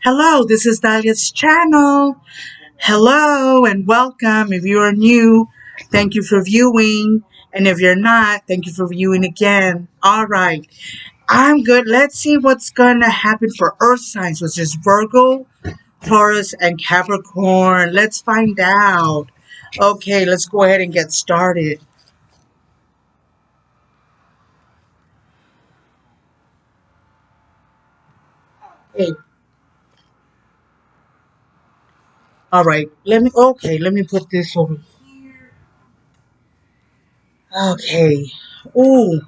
Hello, this is Dalia's channel. Hello and welcome. If you are new, thank you for viewing. And if you're not, thank you for viewing again. All right, I'm good. Let's see what's going to happen for Earth signs, which is Virgo, Taurus, and Capricorn. Let's find out. Okay, let's go ahead and get started. Hey, all right. Let me put this over here. Okay. Ooh,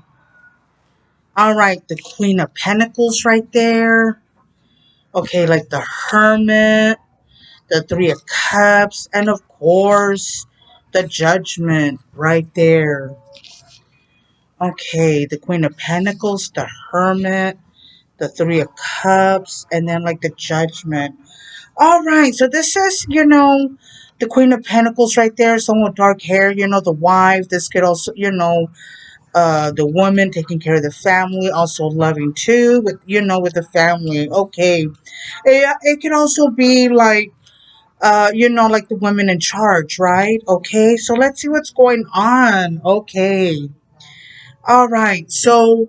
all right. The Queen of Pentacles right there. Okay, like the Hermit, the Three of Cups, and of course, the Judgment right there. Okay, the Queen of Pentacles, the Hermit, the Three of Cups, and then like the Judgment. All right, so this is, the Queen of Pentacles right there, someone with dark hair, the wife. This could also, the woman taking care of the family, also loving too, with the family. Okay, it can also be like like the women in charge, right? Okay, so let's see what's going on. Okay, all right. So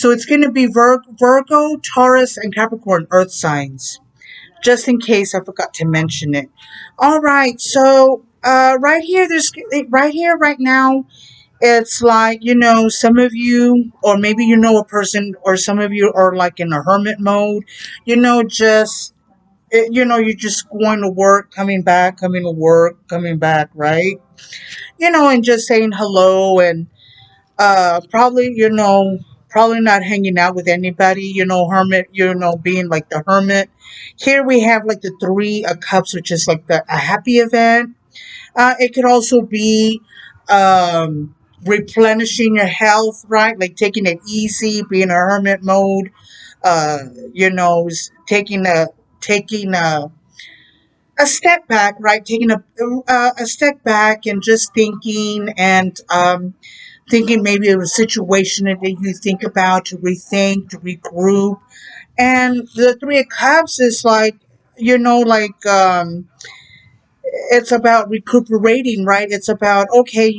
it's going to be Virgo, Taurus, and Capricorn Earth signs. Just in case I forgot to mention it. All right. So right here, right now. It's like, some of you, or maybe a person, or some of you are like in a hermit mode, just you're just going to work, coming back, coming to work, coming back, right? And just saying hello and probably, probably not hanging out with anybody, hermit, being like the hermit. Here we have like the Three of Cups, which is like a happy event. It could also be replenishing your health, right? Like taking it easy, being a hermit mode, uh, taking a step back, right? Taking a step back and just thinking and thinking maybe of a situation that you think about to rethink, to regroup. And the Three of Cups is like, like it's about recuperating, right? It's about, okay,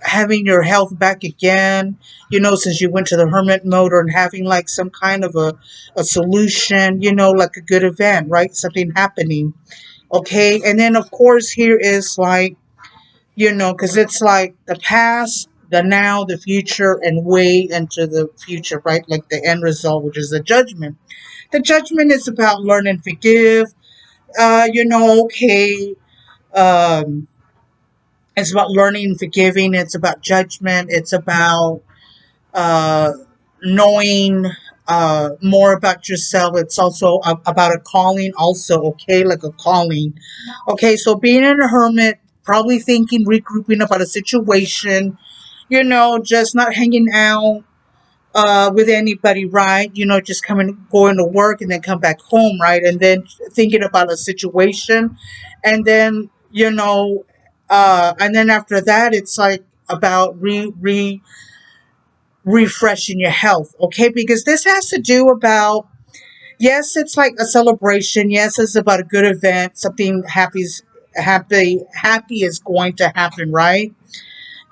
having your health back again, since you went to the hermit mode, or having like some kind of a solution, like a good event, right? Something happening. Okay. And then, of course, here is like, because it's like the past, the now, the future, and way into the future, right? Like the end result, which is the judgment. The judgment is about learn and forgive. Okay. Um, it's about learning and forgiving. It's about judgment. It's about uh, knowing more about yourself. It's also about a calling, also, okay? Like a calling. Okay, so being in a hermit, probably thinking, regrouping about a situation, just not hanging out with anybody, right? Just coming, going to work and then come back home, right? And then thinking about a situation. And then, and then after that, it's like about refreshing your health, okay? Because this has to do about, yes, it's like a celebration. Yes, it's about a good event. Something happy is going to happen, right?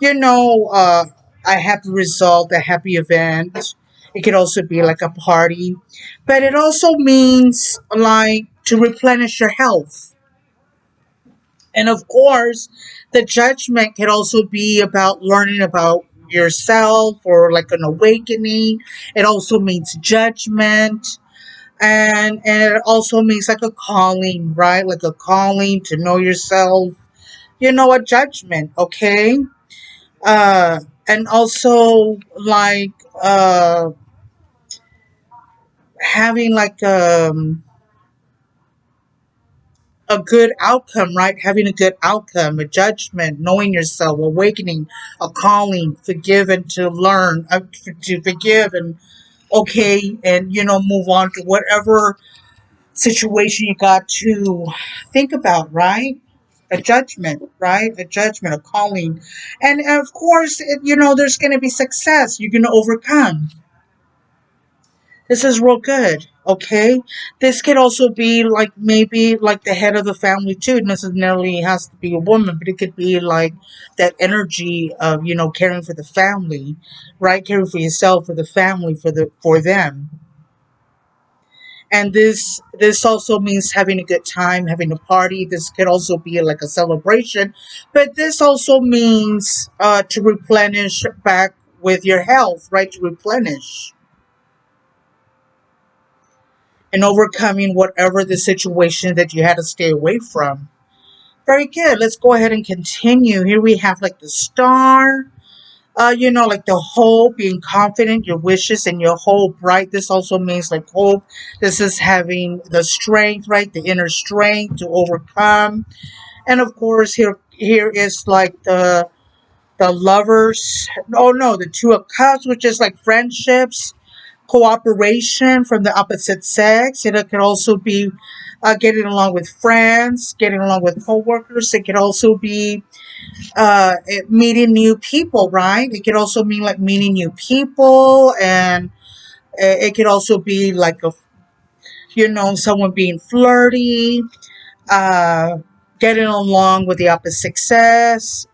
you know, uh, a happy result, a happy event. It could also be like a party, but it also means like to replenish your health. And of course, the judgment can also be about learning about yourself or like an awakening. It also means judgment. And it also means like a calling, right? Like a calling to know yourself, a judgment, okay? And also like having like a good outcome, right? Having a good outcome, a judgment, knowing yourself, awakening, a calling, forgive and to learn, to forgive and okay, and move on to whatever situation you got to think about, right? A judgment, right? A judgment, a calling. And of course, there's going to be success. You're going to overcome. This is real good. Okay. This could also be like maybe like the head of the family too. It necessarily has to be a woman, but it could be like that energy of, caring for the family, right? Caring for yourself, for the family, for them. And this also means having a good time, having a party. This could also be like a celebration, but this also means to replenish back with your health, right? To replenish and overcoming whatever the situation that you had to stay away from. Very good. Let's go ahead and continue. Here we have like the star. Like the hope, being confident, your wishes and your hope, right? This also means like hope. This is having the strength, right? The inner strength to overcome. And of course, here is like the lovers. Oh no, the two of cups, which is like friendships, cooperation from the opposite sex. It could also be getting along with friends, getting along with coworkers. It could also be meeting new people, right? It could also mean like meeting new people, and it could also be like someone being flirty, uh, getting along with the opposite sex.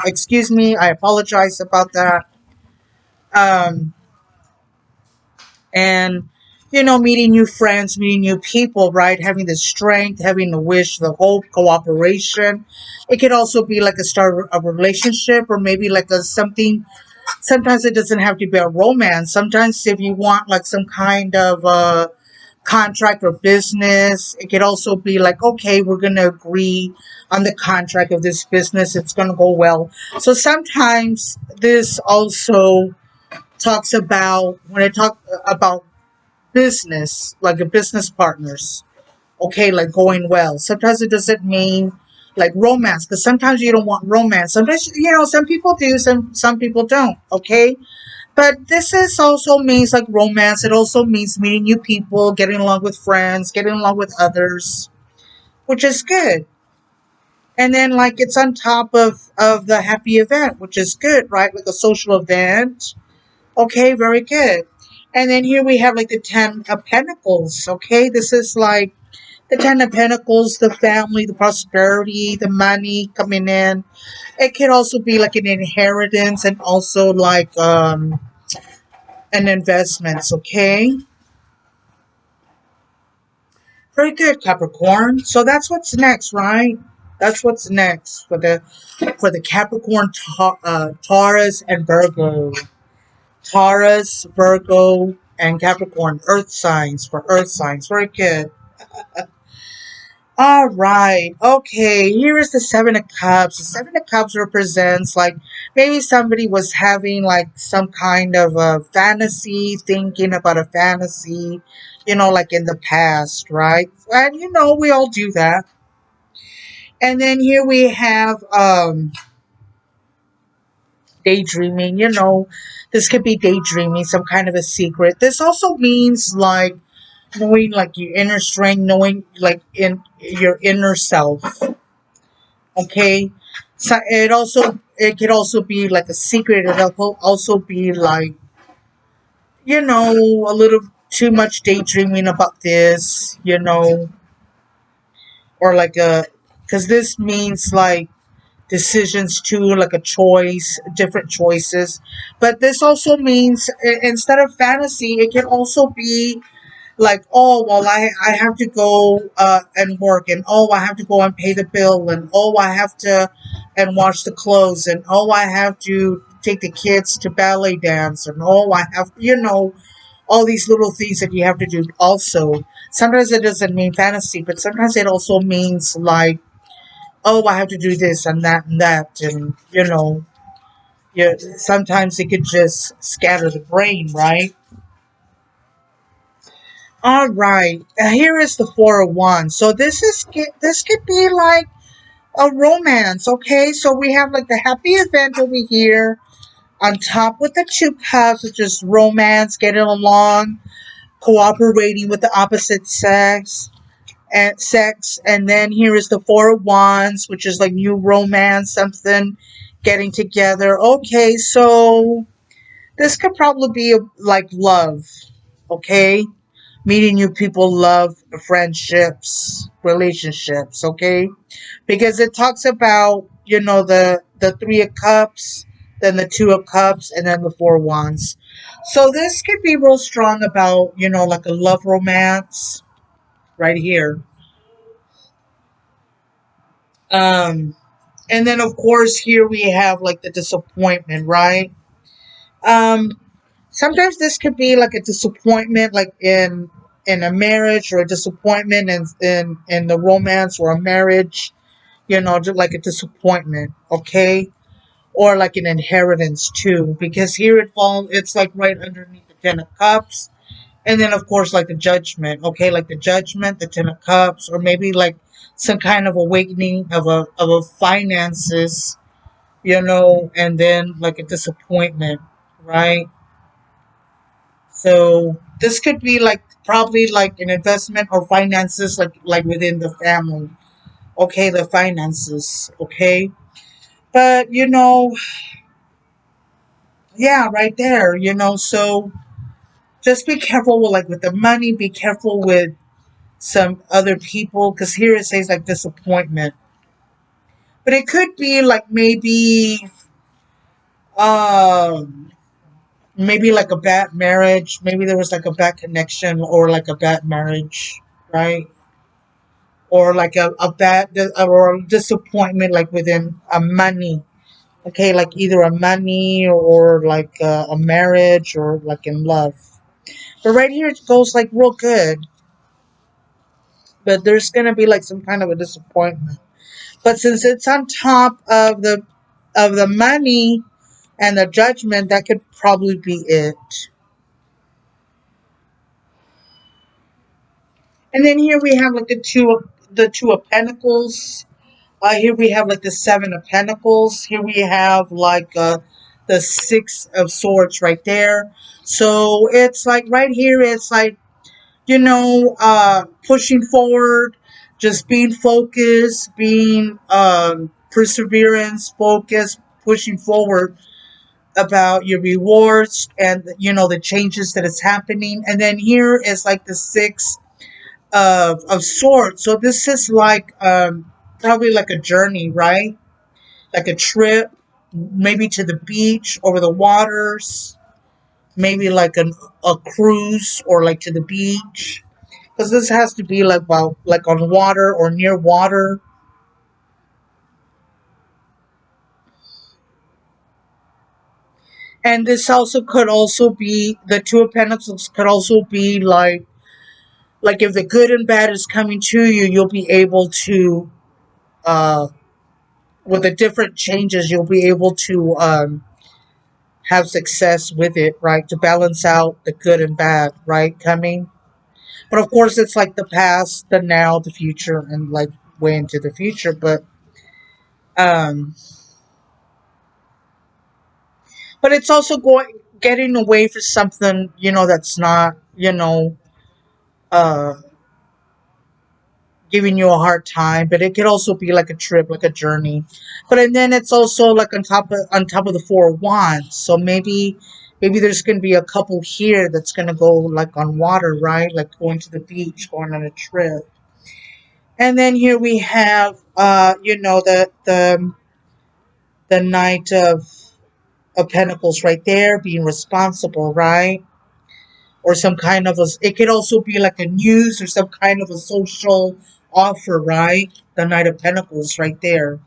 Excuse me, I apologize about that. Um, and meeting new friends, meeting new people, right? Having the strength, having the wish, the hope, cooperation. It could also be like a start of a relationship, or maybe like a something. Sometimes it doesn't have to be a romance. Sometimes if you want like some kind of contract or business, it could also be like, okay, we're gonna agree on the contract of this business. It's gonna go well. So sometimes this also talks about, when I talk about business, like a business partners, okay, like going well. Sometimes it doesn't mean like romance, because sometimes you don't want romance. Sometimes, some people do, some people don't, okay? But this is also means like romance. It also means meeting new people, getting along with friends, getting along with others, which is good. And then like it's on top of the happy event, which is good, right? Like a social event. Okay, very good. And then here we have like the Ten of Pentacles. Okay, this is like the Ten of Pentacles, the family, the prosperity, the money coming in. It could also be like an inheritance and also like an investments. Okay, very good, Capricorn. So that's what's next, right? That's what's next for the Capricorn, Taurus, and Virgo. Taurus, Virgo, and Capricorn, earth signs for earth signs. Very good. All right. Okay. Here is the Seven of Cups. The Seven of Cups represents like maybe somebody was having like some kind of a fantasy, thinking about a fantasy, like in the past, right? And we all do that. And then here we have daydreaming. This could be daydreaming, some kind of a secret. This also means like knowing like your inner strength, knowing like in your inner self. Okay, so it could also be like a secret. It could also be like a little too much daydreaming about this, or like a, because this means like decisions too, like a choice, different choices. But this also means instead of fantasy, it can also be like, oh well, I have to go and work, and oh I have to go and pay the bill, and oh I have to and wash the clothes, and oh I have to take the kids to ballet dance, and oh I have all these little things that you have to do also. Sometimes it doesn't mean fantasy, but sometimes it also means like, oh I have to do this and that and that, and yeah, sometimes it could just scatter the brain, right? All right, here is the Four of Wands. So this could be like a romance. Okay, so we have like the happy event over here on top with the Two Cups, which is romance, getting along, cooperating with the opposite sex, and then here is the Four of Wands, which is like new romance, something getting together. Okay, so This could probably be like love, okay? Meeting new people, love, friendships, relationships, okay? Because it talks about, the Three of Cups, then the Two of Cups, and then the Four of Wands. So this could be real strong about, like a love romance right here. Um, and then of course here we have like the disappointment, right? Um, Sometimes this could be like a disappointment, like in a marriage, or a disappointment in the romance or a marriage, just like a disappointment, okay? Or like an inheritance too, because here it's like right underneath the Ten of Cups, and then of course like the Judgment, okay? Like the Judgment, the Ten of Cups, or maybe like some kind of awakening of a finances, and then like a disappointment, right? So this could be like probably like an investment or finances, like within the family. Okay, the finances. Okay, but yeah, right there. So just be careful with like with the money. Be careful with some other people, because here it says like disappointment, but it could be like um maybe like a bad marriage. Maybe there was like a bad connection or like a bad marriage, right? Or like a bad or a disappointment like within a money, okay, like either a money or like a marriage or like in love. But right here it goes like real good, but there's gonna be like some kind of a disappointment. But since it's on top of the money and the Judgment, that could probably be it. And then here we have like the two of Pentacles. Here we have like the Seven of Pentacles. Here we have like the Six of Swords right there. So it's like right here, it's like, pushing forward, just being focused, being perseverance, focused, pushing forward about your rewards and, the changes that is happening. And then here is like the Six of Swords. So this is like probably like a journey, right? Like a trip, maybe to the beach, over the waters, maybe like a cruise or like to the beach. Because this has to be like about like on water or near water. And this also could also be the Two of Pentacles could also be like if the good and bad is coming to you, you'll be able to uh with the different changes, you'll be able to have success with it, right? To balance out the good and bad, right? Coming. But of course, it's like the past, the now, the future, and like way into the future. Um, but it's also getting away for something, that's not, uh, giving you a hard time. But it could also be like a trip, like a journey. But and then it's also like on top of the Four of Wands. So maybe there's gonna be a couple here that's gonna go like on water, right? Like going to the beach, going on a trip. And then here we have, the Knight of Pentacles right there, being responsible, right? Or some kind of it could also be like a news or some kind of a social offer, right? The Knight of Pentacles right there.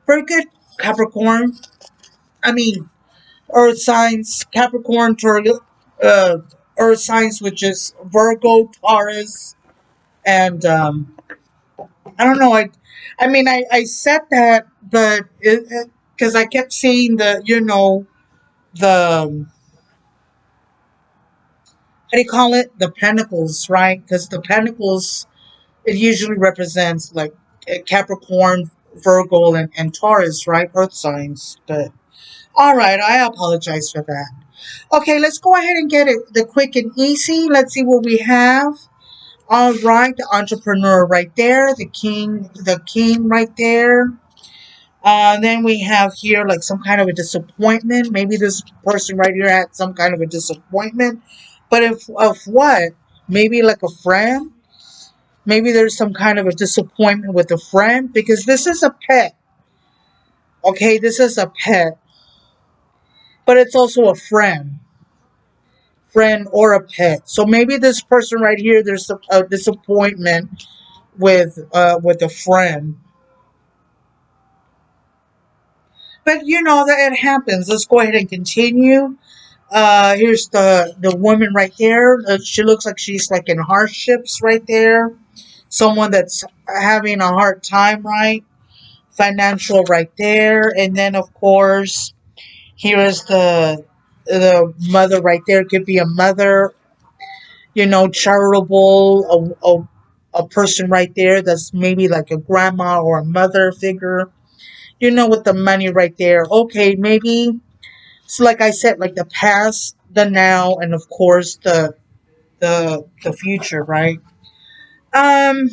Very good, Capricorn. I mean, Earth signs, Capricorn, uh, Earth signs, which is Virgo, Taurus, and I don't know. I said that, but because I kept seeing the how do you call it, the Pentacles, right? Because the Pentacles, it usually represents like Capricorn, Virgo, and Taurus, right? Earth signs. But all right, I apologize for that. Okay, let's go ahead and get it the quick and easy. Let's see what we have. All right, the Entrepreneur right there, the King right there. Then we have here like some kind of a disappointment. Maybe this person right here had some kind of a disappointment. But if of what? Maybe like a friend. Maybe there's some kind of a disappointment with a friend because this is a pet. Okay, this is a pet, but it's also a friend or a pet. So maybe this person right here, there's a disappointment with a friend. But you know that it happens. Let's go ahead and continue. Here's the woman right there. She looks like she's like in hardships right there. Someone that's having a hard time, right? Financial right there, and then of course here is the mother right there. Could be a mother, you know, charitable, a person right there that's maybe like a grandma or a mother figure. You know, with the money right there. Okay, maybe so like I said, like the past, the now, and of course the future, right? Um.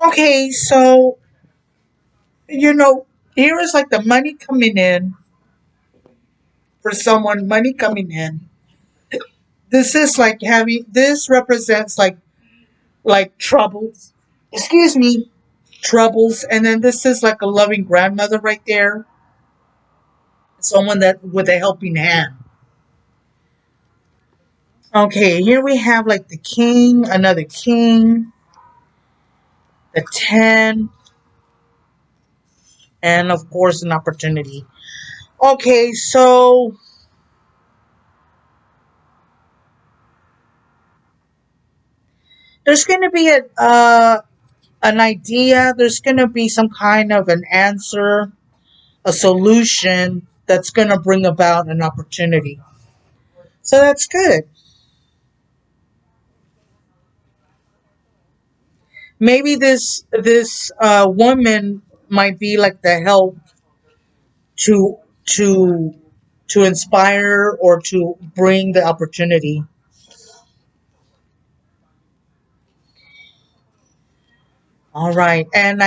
Okay, so you know, here is like the money coming in for someone. Money coming in. This is like having. This represents like troubles. Excuse me, troubles, and then this is like a loving grandmother right there. Someone that with a helping hand. Okay, here we have like the king, another king, the 10, and of course an opportunity. Okay, so there's going to be an idea, there's going to be some kind of an answer, a solution that's going to bring about an opportunity. So that's good. Maybe this woman might be like the help to to to inspire or to bring the opportunity. All right, and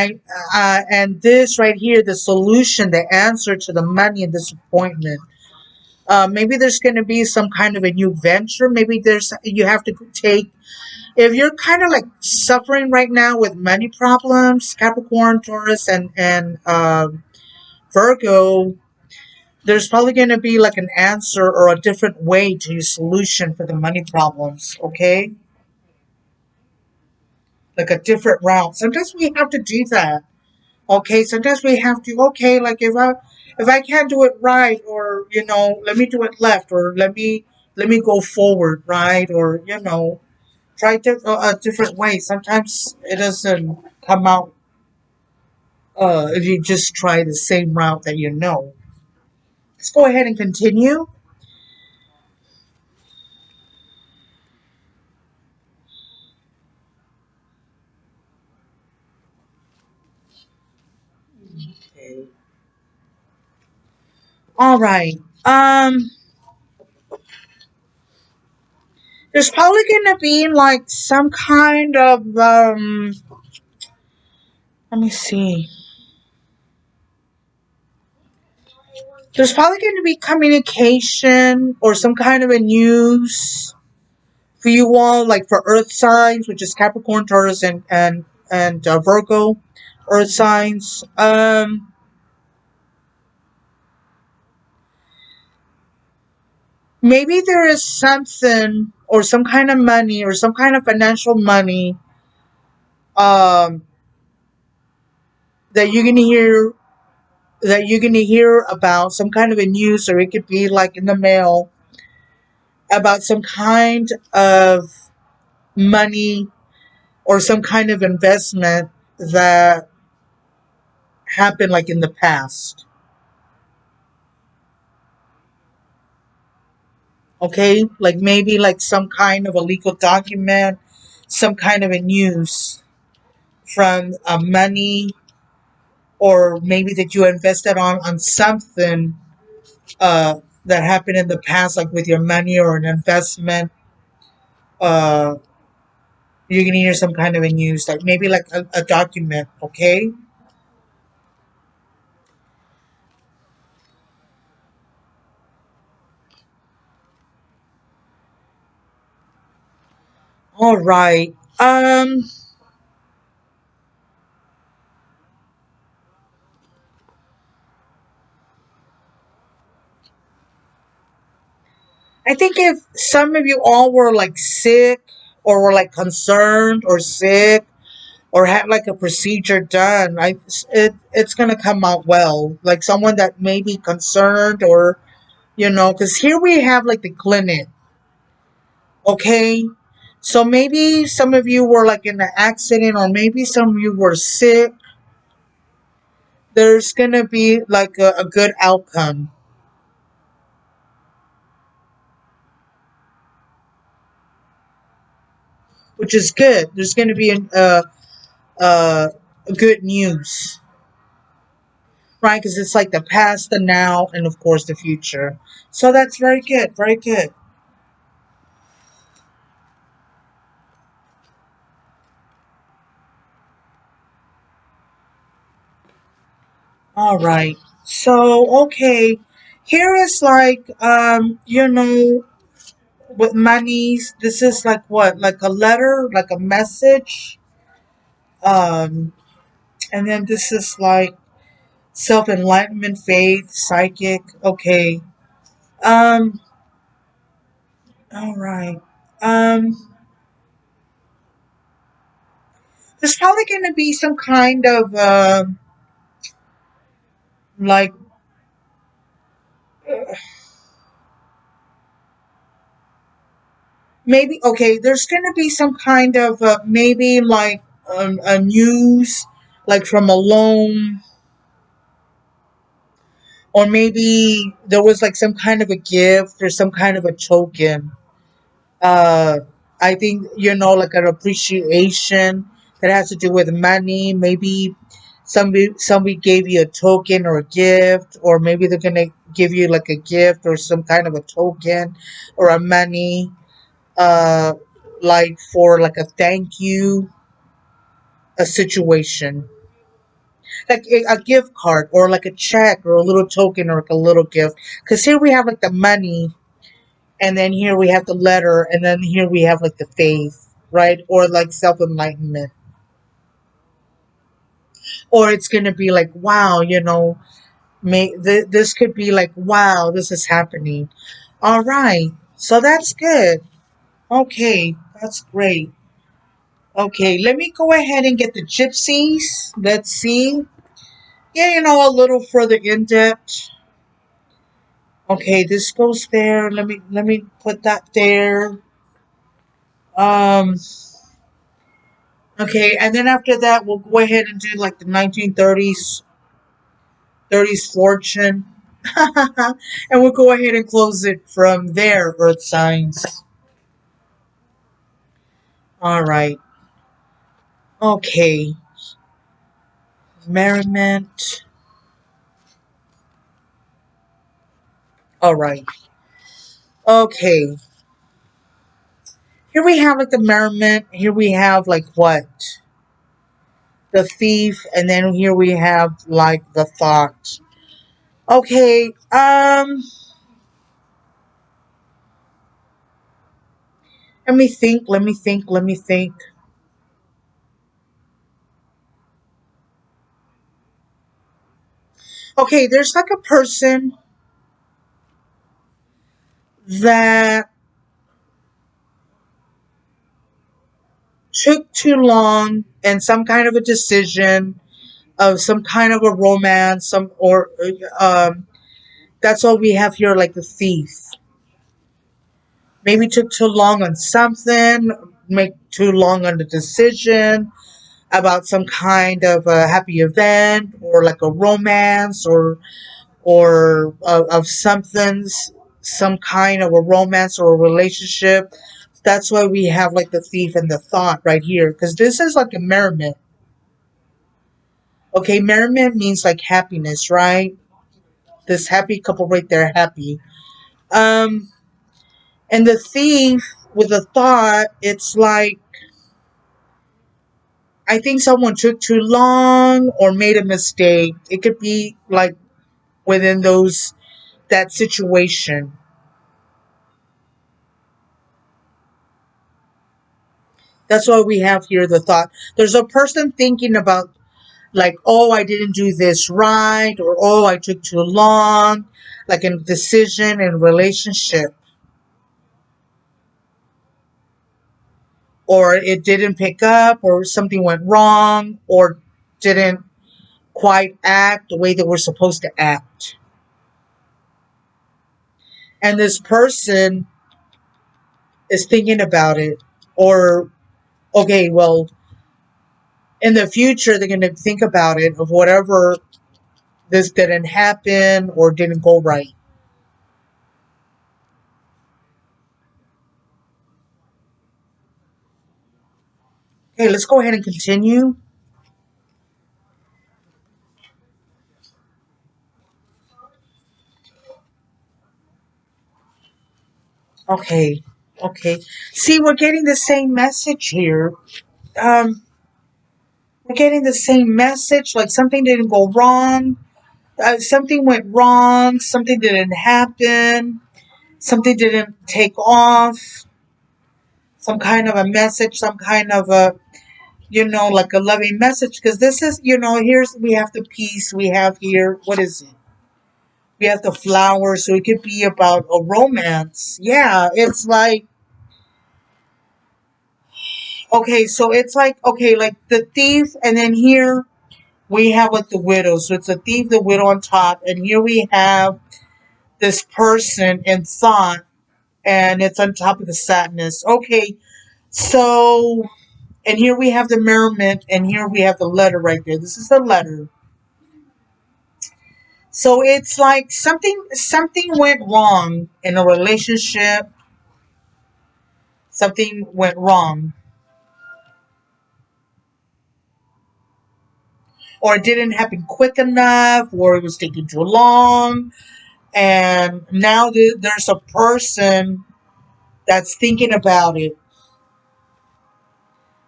this right here, the solution, the answer to the money and disappointment. Maybe there's going to be some kind of a new venture. Maybe there's you have to take if you're kind of like suffering right now with money problems, Capricorn, Taurus, and Virgo. There's probably going to be like an answer or a different way to your solution for the money problems. Okay, like a different route. Sometimes we have to do that. Okay, sometimes we have to. Okay, like if I can't do it right, or you know, let me do it left, or let me go forward, right, or you know, try a different way. Sometimes it doesn't come out if you just try the same route that you know. Let's go ahead and continue. Okay. All right. There's probably gonna be like some kind of let me see. There's probably going to be communication or some kind of a news for you all, like for Earth signs, which is Capricorn, Taurus, and Virgo, Earth signs. Maybe there is something or some kind of money or some kind of financial money um, that you're gonna hear about some kind of a news, or it could be like in the mail about some kind of money or some kind of investment that happened like in the past. Okay, like maybe like some kind of a legal document, some kind of a news from money, or maybe that you invested on something uh, that happened in the past, like with your money or an investment. Uh, you're gonna hear some kind of a news, like maybe like a document. Okay, All right. I think if some of you all were like sick or were like concerned or sick or had like a procedure done, it's gonna come out well. Like someone that may be concerned or because here we have like the clinic, okay? So maybe some of you were like in an accident or maybe some of you were sick. There's gonna be like a good outcome, which is good. There's gonna be uh, good news, right? Because it's like the past, the now, and of course the future. So that's very good, very good. All right. So okay, here is like with monies. This is like what, like a letter, like a message. Um, and then this is like self enlightenment, faith, psychic. Okay. Um. All right. Um. There's probably going to be some kind of like maybe okay. There's going to be some kind of maybe like a news like from a loan, or maybe there was like some kind of a gift or some kind of a token. uh I think like an appreciation that has to do with money. Maybe somebody gave you a token or a gift, or maybe they're gonna give you like a gift or some kind of a token or a money, uh like for like a thank you, a situation, like a gift card or like a check or a little token or like a little gift. Because here we have like the money, and then here we have the letter, and then here we have like the faith, right? Or like self enlightenment. Or it's gonna be like, wow, this could be like, wow, this is happening. All right, so that's good. Okay, that's great. Okay, let me go ahead and get the gypsies. Let's see. Yeah, a little further in depth. Okay, this goes there. Let me put that there. Um, Okay, and then after that, we'll go ahead and do like the 1930s fortune. And we'll go ahead and close it from there, Earth signs. All right. Okay. Merriment. All right. Okay. Here we have like the merriment. Here we have like what? The thief. And then here we have like the thought. Okay. Let me think. Let me think. Let me think. Okay, there's like a person that took too long and some kind of a decision of some kind of a romance, some or that's all we have here, like the thief. Maybe took too long on something, make too long on the decision about some kind of a happy event or like a romance, or of something's some kind of a romance or a relationship. That's why we have like the thief and the thought right here, because this is like a merriment. Okay, merriment means like happiness, right? This happy couple right there, happy. Um, and the thief with the thought, it's like I think someone took too long or made a mistake. It could be like within that situation. That's why we have here the thought. There's a person thinking about, like, oh, I didn't do this right, or oh, I took too long, like a decision in relationship, or it didn't pick up, or something went wrong, or didn't quite act the way that we're supposed to act. And this person is thinking about it, or okay, well, in the future, they're going to think about it of whatever this didn't happen or didn't go right. Okay, let's go ahead and continue. Okay, okay. See, we're getting the same message here. Um, we're getting the same message. Like something didn't go wrong. Something went wrong. Something didn't happen. Something didn't take off. Some kind of a message. Some kind of a, like a loving message. Because this is, here's we have the peace. We have here. What is it? We have the flowers. So it could be about a romance. Yeah, it's like, okay, so it's like, okay, like the thief, and then here we have like the widow. So it's a thief, the widow on top, and here we have this person in thought, and it's on top of the sadness. Okay, so, and here we have the merriment, and here we have the letter right there. This is the letter. So it's like something went wrong in a relationship. Something went wrong, or it didn't happen quick enough, or it was taking too long, and now there's a person that's thinking about it.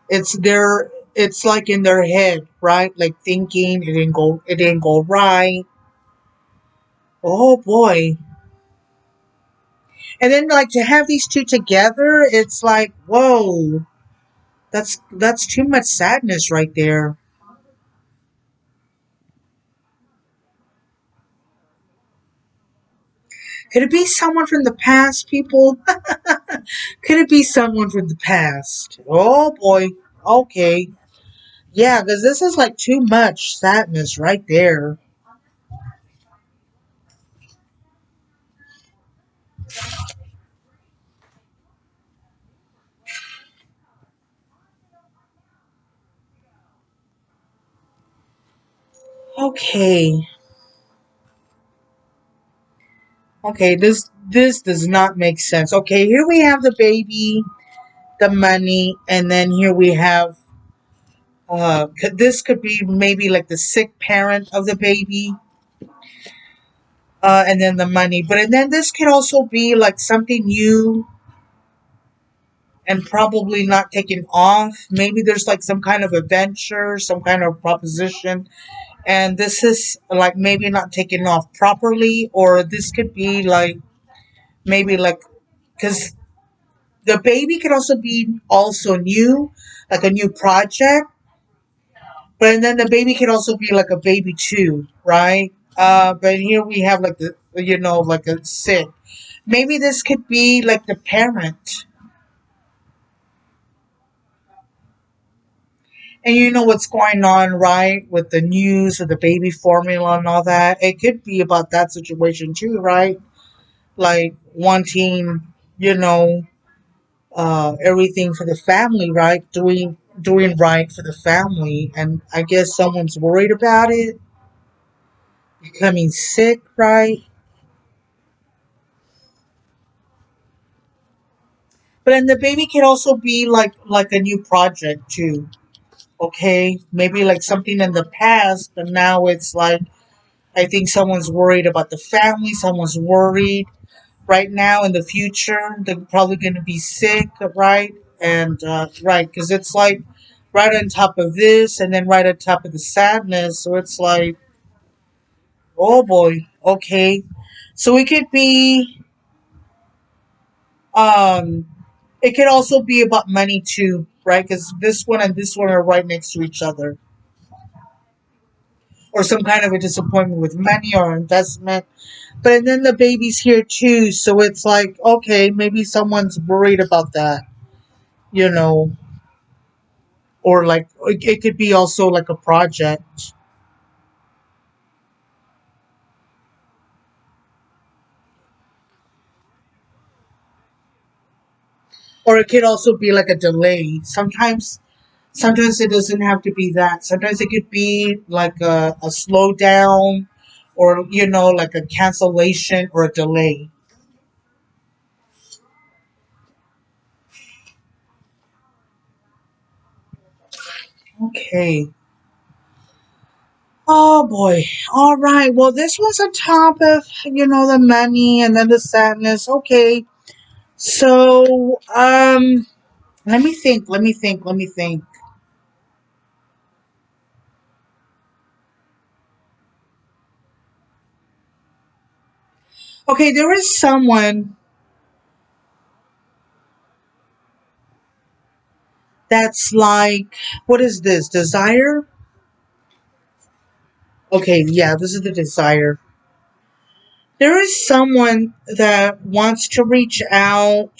It's like in their head, right? Like thinking it didn't go right. Oh boy. And then like to have these two together, it's like, whoa, that's too much sadness right there. Could it be someone from the past, people? Could it be someone from the past? Oh boy. Okay. Yeah, because this is like too much sadness right there. Okay. Okay, this does not make sense. Okay, here we have the baby, the money, and then here we have this could be maybe like the sick parent of the baby, and then the money. But and then this could also be like something new and probably not taken off. Maybe there's like some kind of adventure, some kind of proposition, and this is like maybe not taken off properly, or this could be like maybe like because the baby can also be also new, like a new project, but then the baby can also be like a baby too, right? But here we have like the like a sick. Maybe this could be like the parent, and you know what's going on, right? With the news of the baby formula and all that. It could be about that situation too, right? Like wanting, you know, everything for the family, right? Doing right for the family, and I guess someone's worried about it becoming sick, right? But then the baby can also be like a new project too. Okay, maybe like something in the past, but now it's like I think someone's worried about the family. Someone's worried right now in the future. They're probably going to be sick, right? And right, because it's like right on top of this, and then right on top of the sadness. So it's like, oh boy, okay. So it could um, it could also be about money too. right? Because this one and this one are right next to each other. Or some kind of a disappointment with money or investment. But then the baby's here too, so it's like, okay, maybe someone's worried about that, you know, or like it could be also like a project, or it could also be like a delay. Sometimes it doesn't have to be that. Sometimes it could be like a slowdown, or like a cancellation or a delay. Okay. Oh boy. All right. Well, this was on top of the money and then the sadness. Okay. So, let me think. Let me think. Let me think. Okay, there is someone that's like, what is this? Desire? Okay, yeah, this is the desire. There is someone that wants to reach out.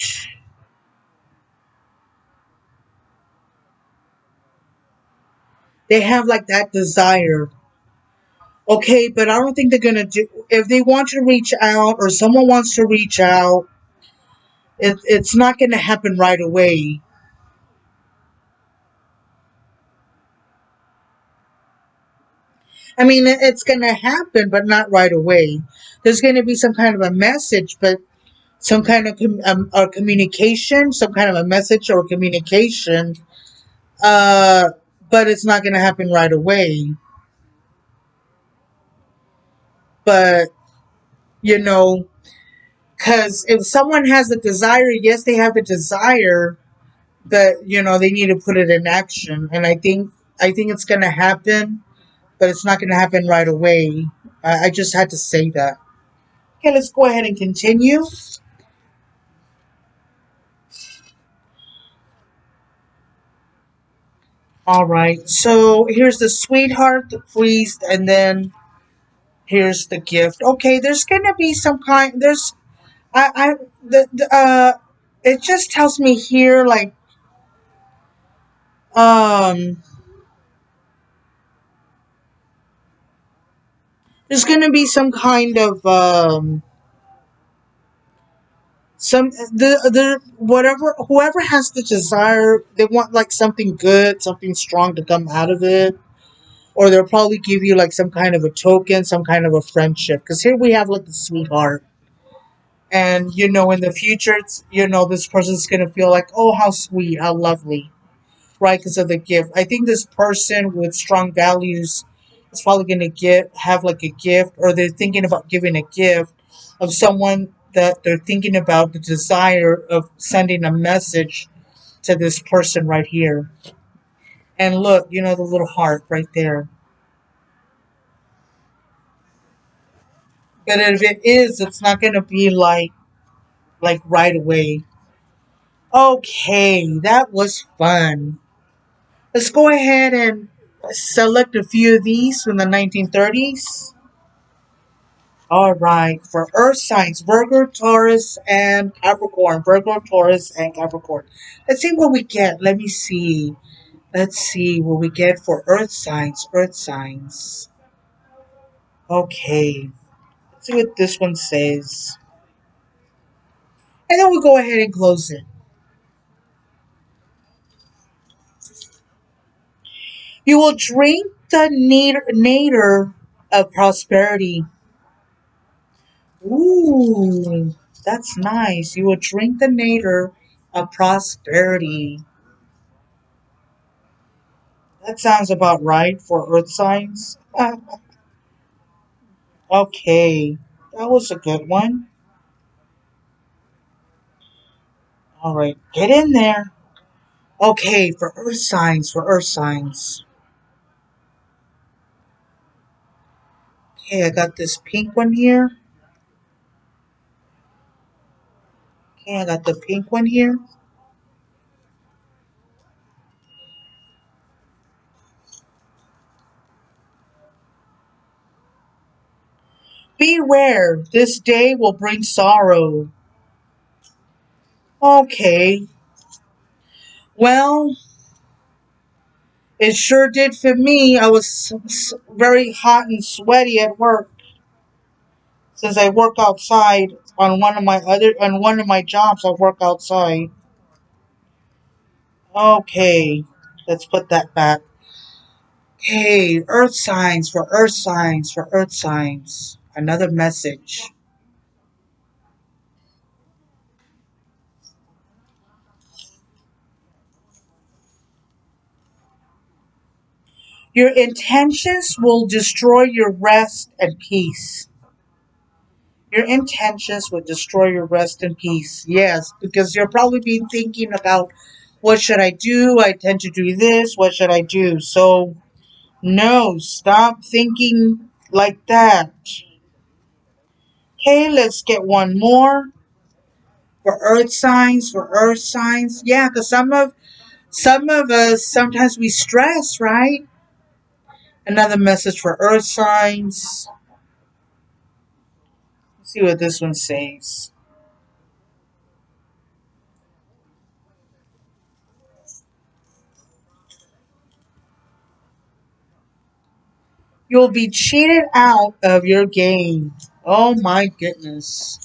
They have like that desire. Okay, but I don't think they're gonna do. If they want to reach out or someone wants to reach out, it's not gonna happen right away. I mean, it's gonna happen, but not right away. There's gonna be some kind of a message, but some kind of a communication, some kind of a message or communication. Uh, but it's not gonna happen right away. But you know, because if someone has the desire, yes, they have the desire, but they need to put it in action. And I think it's gonna happen, but it's not gonna happen right away. I just had to say that. Okay, let's go ahead and continue. All right. So here's the sweetheart, the priest, and then here's the gift. Okay, there's gonna be some kind. There's I the it just tells me here like um there's gonna be some kind of some the whatever whoever has the desire, they want like something good, something strong to come out of it, or they'll probably give you like some kind of a token, some kind of a friendship, because here we have like the sweetheart. And in the future, this person's gonna feel like, oh, how sweet, how lovely, right? Because of the gift. I think this person with strong values is probably gonna get have like a gift, or they're thinking about giving a gift of someone that they're thinking about the desire of sending a message to this person right here. And look, the little heart right there. But if it is, it's not gonna be like right away. Okay, that was fun. Let's go ahead and select a few of these from the 1930s. All right, for Earth signs, Virgo, Taurus, and Capricorn. Virgo, Taurus, and Capricorn. Let's see what we get. Let me see. Let's see what we get for Earth signs. Earth signs. Okay, let's see what this one says. And then we'll go ahead and close it. You will drink the nadir of prosperity. Ooh, that's nice. You will drink the nadir of prosperity. That sounds about right for earth signs. Okay, that was a good one. All right, get in there. Okay, for earth signs, for earth signs. Okay, I got this pink one here. Okay, I got the pink one here. beware, this day will bring sorrow. Okay, well, it sure did for me. I was very hot and sweaty at work since I work outside on one of my jobs. I work outside. Okay, let's put that back. Okay, earth signs for earth signs for earth signs. Another message. Your intentions will destroy your rest and peace. Your intentions will destroy your rest and peace. Yes, because you'll probably be thinking about what should I do? I tend to do this. What should I do? So, no, stop thinking like that. Okay, let's get one more for earth signs. For earth signs, yeah, because some of us sometimes we stress, right? Another message for earth signs. Let's see what this one says. You'll be cheated out of your game. Oh my goodness.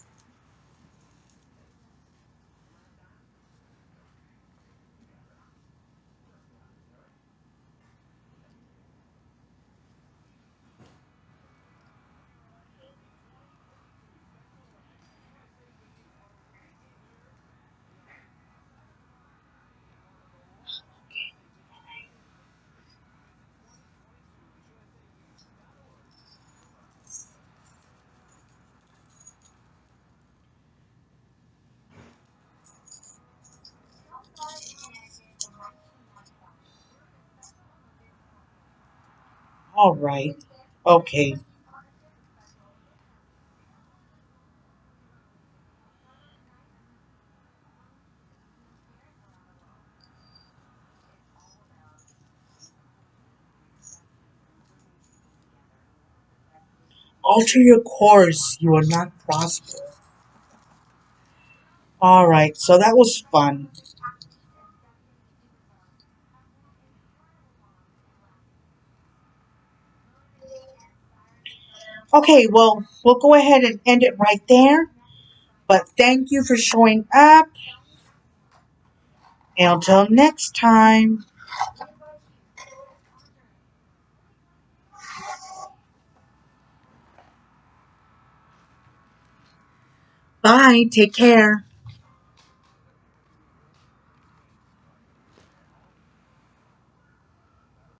All right. Okay. Alter your course. You will not prosper. All right. So that was fun. Okay. Well, we'll go ahead and end it right there. But thank you for showing up. And until next time. Bye. Take care.